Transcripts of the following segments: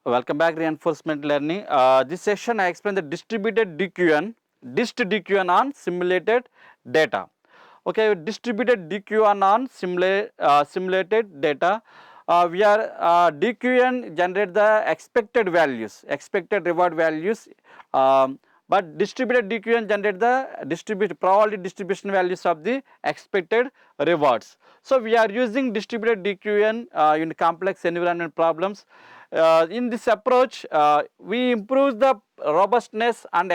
Welcome back, reinforcement learning. This session I explain the distributed DQN, on simulated data. Okay, distributed DQN on simulated data. We are DQN generate the expected values, expected reward values. But distributed DQN generate the probability distribution values of the expected rewards. So we are using distributed DQN in complex environment problems. In this approach, we improve the robustness and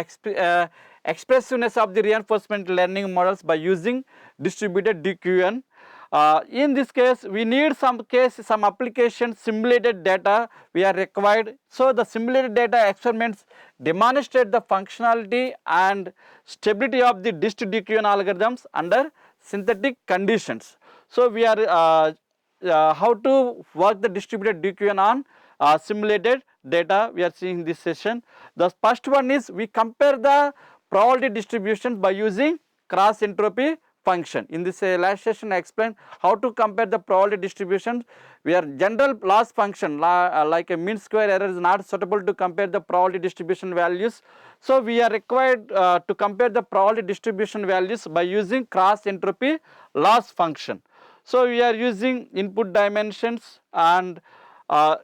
expressiveness of the reinforcement learning models by using distributed DQN. In this case, we need some application simulated data we are required. So the simulated data experiments demonstrate the functionality and stability of the dist DQN algorithms under synthetic conditions. So we are how to work the distributed DQN on simulated data we are seeing in this session. The first one is we compare the probability distributions by using cross entropy function. In this last session I explained how to compare the probability distributions. We are general loss function like a mean square error is not suitable to compare the probability distribution values. So we are required to compare the probability distribution values by using cross entropy loss function. So we are using input dimensions, and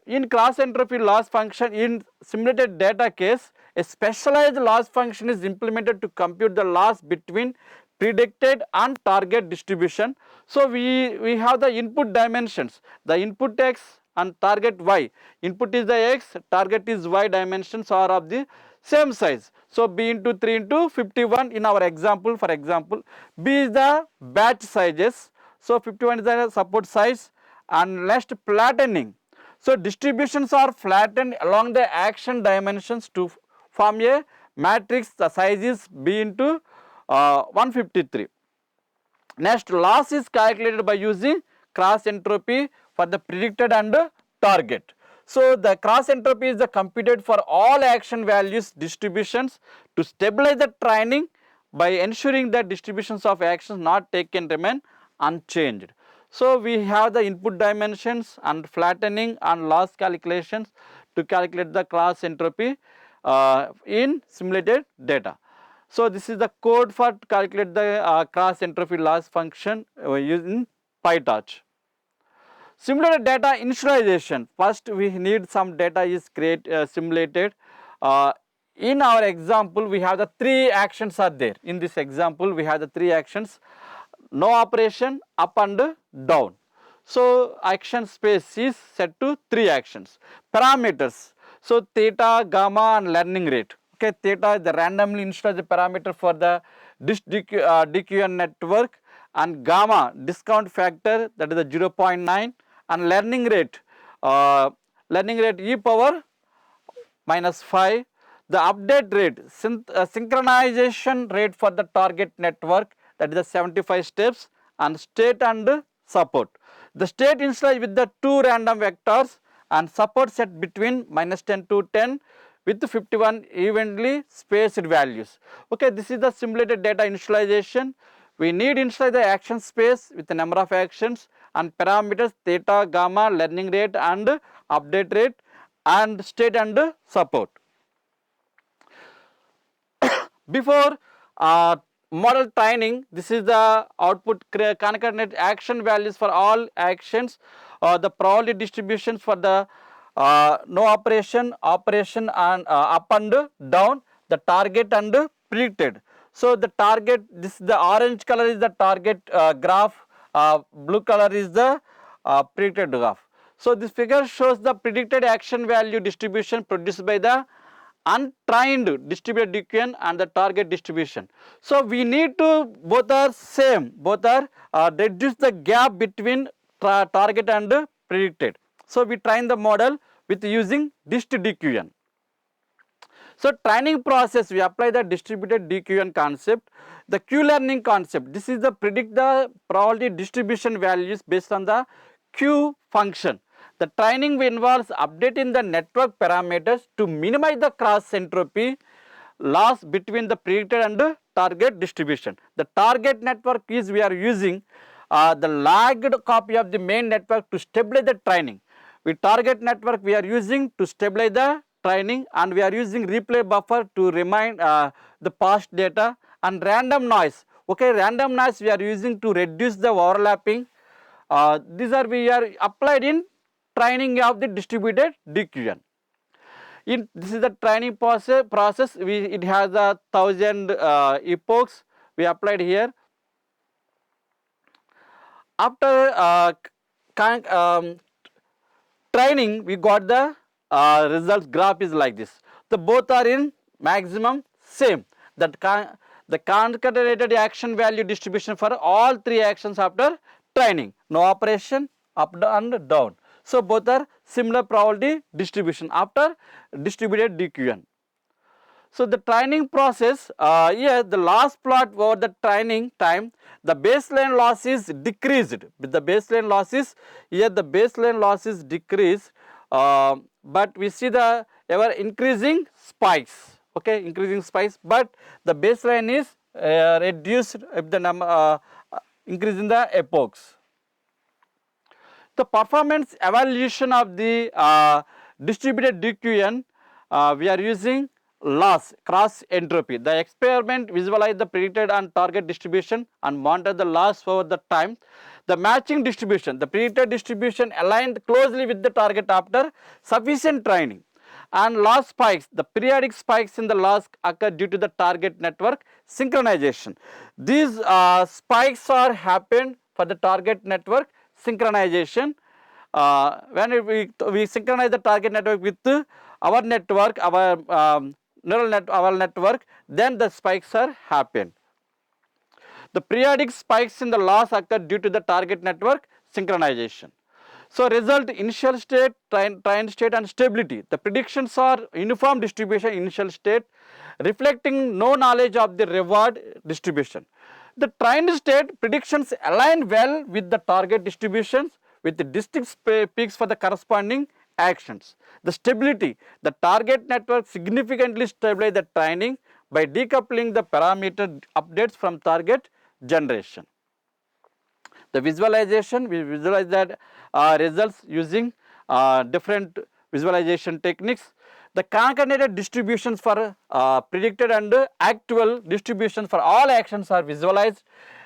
in cross entropy loss function in simulated data case, a specialized loss function is implemented to compute the loss between predicted and target distribution. So we have the input dimensions, the input x and target y. Input is the x, target is y, dimensions are of the same size. So b into 3 into 51 in our example, for example. B is the batch sizes. So 51 is the support size. And next, flattening. So distributions are flattened along the action dimensions to form a matrix. The size is b into 153. Next, loss is calculated by using cross entropy for the predicted and target. So the cross entropy is computed for all action values distributions to stabilize the training by ensuring that distributions of actions not taken remain unchanged. So we have the input dimensions and flattening and loss calculations to calculate the cross entropy in simulated data. So this is the code for calculate the cross entropy loss function using PyTorch. Simulated data initialization. First we need some data is simulated. In our example we have the three actions are there. In this example we have the three actions. No operation, up and down. So action space is set to three actions. Parameters. So theta, gamma and learning rate. Okay, theta is the randomly initialized parameter for the DQN network, and gamma discount factor, that is the 0.9, and learning rate e power -5. The update rate, synchronization rate for the target network, that is the 75 steps, and state and support. The state initialized with the two random vectors and support set between -10 to 10 with 51 evenly spaced values. Okay, this is the simulated data initialization. We need initialize the action space with the number of actions and parameters theta, gamma, learning rate and update rate, and state and support. Before model training, this is the output concatenate action values for all actions, the probability distributions for the no operation, operation and up and down, the target and predicted. So the target, this the orange color is the target graph, blue color is the predicted graph. So this figure shows the predicted action value distribution produced by the untrained distributed DQN and the target distribution. So we need to, both are same, both are reduce the gap between target and predicted. So we train the model with using dist DQN. So training process, we apply the distributed DQN concept, the Q learning concept. This is the predict the probability distribution values based on the Q function. The training involves updating the network parameters to minimize the cross entropy loss between the predicted and target distribution. The target network is we are using the lagged copy of the main network to stabilize the training. With target network we are using to stabilize the training, and we are using replay buffer to remind the past data, and random noise. Okay, random noise we are using to reduce the overlapping. These are we are applied in training of the distributed DQN. This is the training process. It has 1,000 epochs we applied here. After training, we got the results graph is like this. The both are in maximum same. The concatenated action value distribution for all three actions after training. No operation, up and down. So both are similar probability distribution after distributed DQN. So the training process, here the last plot over the training time, the baseline loss is decreased. With the baseline losses, here the baseline loss is decreased, but we see the ever increasing spikes. Okay, increasing spikes, but the baseline is reduced if the number increasing the epochs. The performance evaluation of the distributed DQN, we are using loss cross entropy. The experiment visualize the predicted and target distribution and monitor the loss over the time. The matching distribution, the predicted distribution aligned closely with the target after sufficient training. And loss spikes, the periodic spikes in the loss occur due to the target network synchronization. These spikes are happened for the target network synchronization. When we synchronize the target network with our network, our our network, then the spikes are happened. The periodic spikes in the loss occur due to the target network synchronization. So result initial state, train state and stability. The predictions are uniform distribution initial state reflecting no knowledge of the reward distribution. The trained state predictions align well with the target distributions with the distinct peaks for the corresponding actions. The stability, the target network significantly stabilize the training by decoupling the parameter updates from target generation. The visualization, we visualize that results using different visualization techniques. The concatenated distributions for predicted and actual distributions for all actions are visualized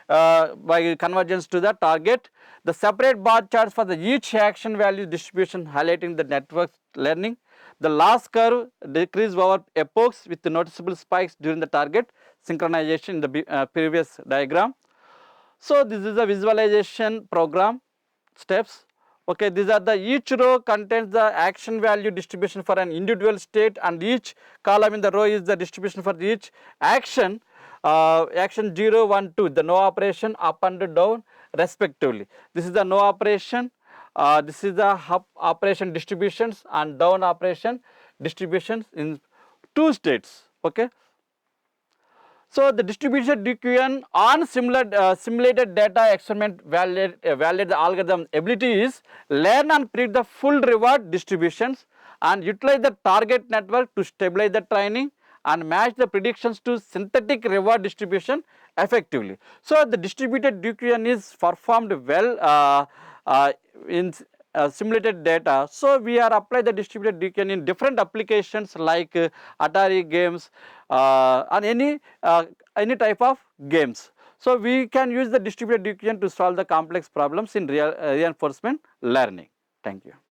by convergence to the target. The separate bar charts for the each action value distribution highlighting the network learning. The loss curve decrease over epochs with the noticeable spikes during the target synchronization in the previous diagram. So this is the visualization program steps. Okay, these are the each row contains the action value distribution for an individual state, and each column in the row is the distribution for each action. Action 0, 1, 2, the no operation up and down respectively. This is the no operation, this is the up operation distributions and down operation distributions in two states. Okay. So the distributed DQN on simulated data experiment validate the algorithm ability is learn and predict the full reward distributions and utilize the target network to stabilize the training and match the predictions to synthetic reward distribution effectively. So the distributed DQN is performed well in simulated data. So we are apply the distributed DQN in different applications like Atari games and any type of games. So we can use the distributed DQN to solve the complex problems in reinforcement learning. Thank you.